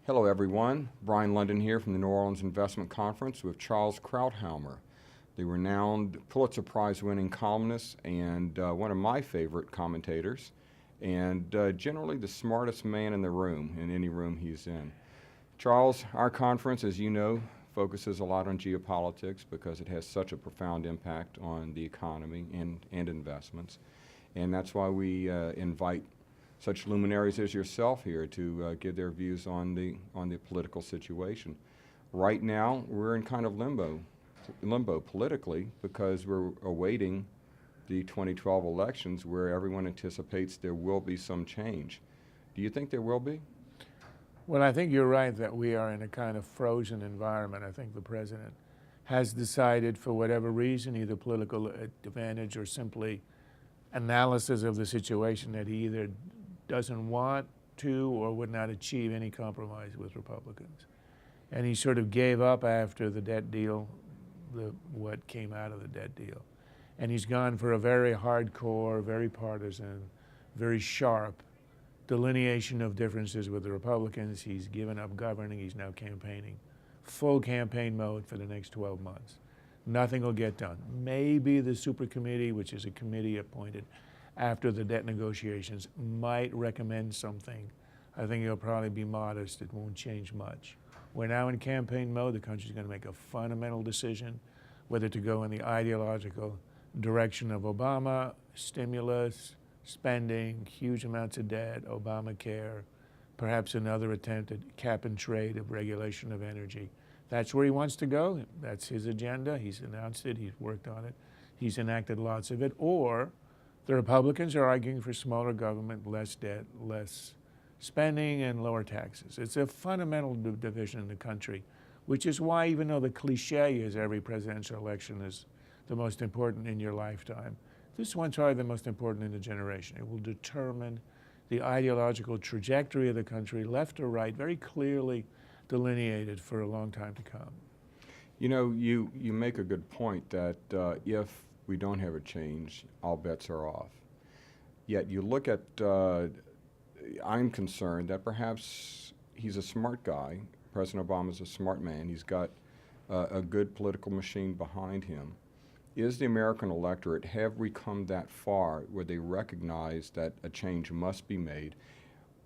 Hello everyone, Brian London here from the New Orleans Investment Conference with Charles Krauthammer, the renowned Pulitzer Prize winning columnist and one of my favorite commentators, and generally the smartest man in the room, in any room he's in. Charles, our conference, as you know, focuses a lot on geopolitics because it has such a profound impact on the economy and investments, and that's why we invite such luminaries as yourself here to give their views on the political situation. Right now, we're in kind of limbo politically because we're awaiting the 2012 elections where everyone anticipates there will be some change. Do you think there will be? Well, I think you're right that we are in a kind of frozen environment. I think the president has decided for whatever reason, either political advantage or simply analysis of the situation, that he either doesn't want to or would not achieve any compromise with Republicans. And he sort of gave up after the debt deal, what came out of the debt deal. And he's gone for a very hardcore, very partisan, very sharp delineation of differences with the Republicans. He's given up governing, he's now campaigning. Full campaign mode for the next 12 months. Nothing will get done. Maybe the super committee, which is a committee appointed after the debt negotiations, might recommend something. I think it'll probably be modest. It won't change much. We're now in campaign mode. The country's going to make a fundamental decision whether to go in the ideological direction of Obama, stimulus, spending, huge amounts of debt, Obamacare, perhaps another attempt at cap and trade of regulation of energy. That's where he wants to go. That's his agenda. He's announced it. He's worked on it. He's enacted lots of it. Or the Republicans are arguing for smaller government, less debt, less spending, and lower taxes. It's a fundamental division in the country, which is why, even though the cliche is every presidential election is the most important in your lifetime, this one's probably the most important in a generation. It will determine the ideological trajectory of the country, left or right, very clearly delineated for a long time to come. You know, you make a good point that if we don't have a change, all bets are off. Yet you look at, I'm concerned that perhaps he's a smart guy. President Obama's a smart man. He's got a good political machine behind him. Is the American electorate, have we come that far where they recognize that a change must be made?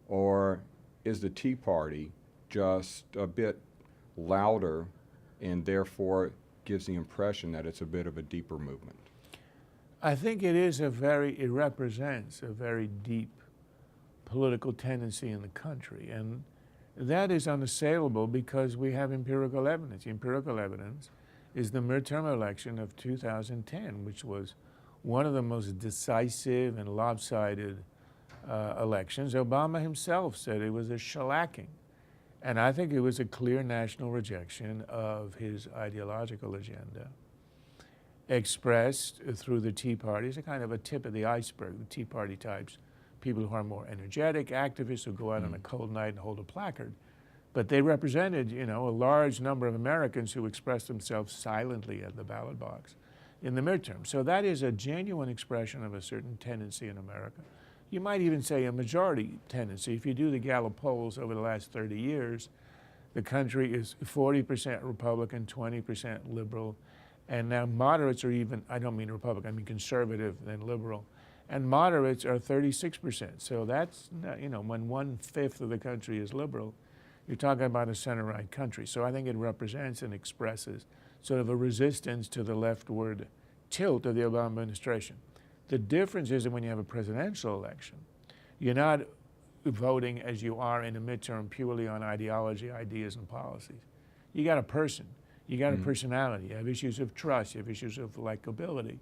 Or is the Tea Party just a bit louder and therefore gives the impression that it's a bit of a deeper movement? I think it represents a very deep political tendency in the country, and that is unassailable because we have empirical evidence. Empirical evidence is the midterm election of 2010, which was one of the most decisive and lopsided elections. Obama himself said it was a shellacking, and I think it was a clear national rejection of his ideological agenda, expressed through the Tea Party as a kind of a tip of the iceberg, the Tea Party types, people who are more energetic, activists who go out on a cold night and hold a placard. But they represented, you know, a large number of Americans who expressed themselves silently at the ballot box in the midterm. So that is a genuine expression of a certain tendency in America. You might even say a majority tendency. If you do the Gallup polls over the last 30 years, the country is 40% Republican, 20% liberal, and now moderates are even, I don't mean Republican, I mean conservative and liberal, and moderates are 36%. So that's, you know, when 1/5 of the country is liberal, you're talking about a center-right country. So I think it represents and expresses sort of a resistance to the leftward tilt of the Obama administration. The difference is that when you have a presidential election, you're not voting as you are in a midterm purely on ideology, ideas, and policies. You got a person. You got a personality. You have issues of trust. You have issues of likability,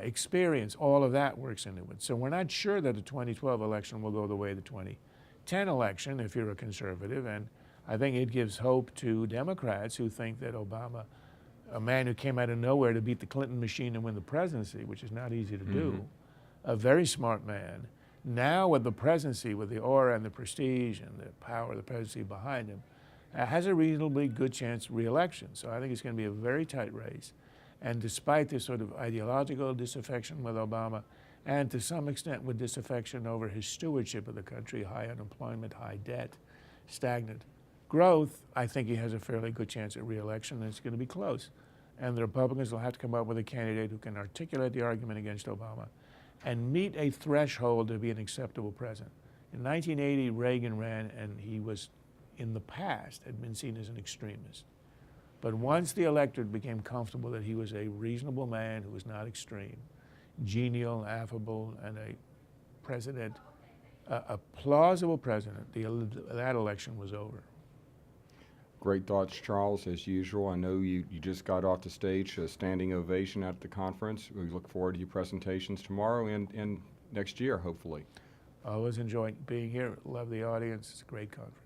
experience. All of that works into it. So we're not sure that the 2012 election will go the way of the 2010 election if you're a conservative. And I think it gives hope to Democrats who think that Obama, a man who came out of nowhere to beat the Clinton machine and win the presidency, which is not easy to do, a very smart man, now with the presidency, with the aura and the prestige and the power of the presidency behind him, has a reasonably good chance of re-election. So I think it's going to be a very tight race. And despite this sort of ideological disaffection with Obama, and to some extent with disaffection over his stewardship of the country, high unemployment, high debt, stagnant growth, I think he has a fairly good chance at re-election, and it's going to be close. And the Republicans will have to come up with a candidate who can articulate the argument against Obama and meet a threshold to be an acceptable president. In 1980, Reagan ran, and he was, in the past, had been seen as an extremist. But once the electorate became comfortable that he was a reasonable man who was not extreme, genial, affable, and a president, a plausible president, that election was over. Great thoughts, Charles, as usual. I know you just got off the stage, a standing ovation at the conference. We look forward to your presentations tomorrow and next year, hopefully. I always enjoy being here. Love the audience. It's a great conference.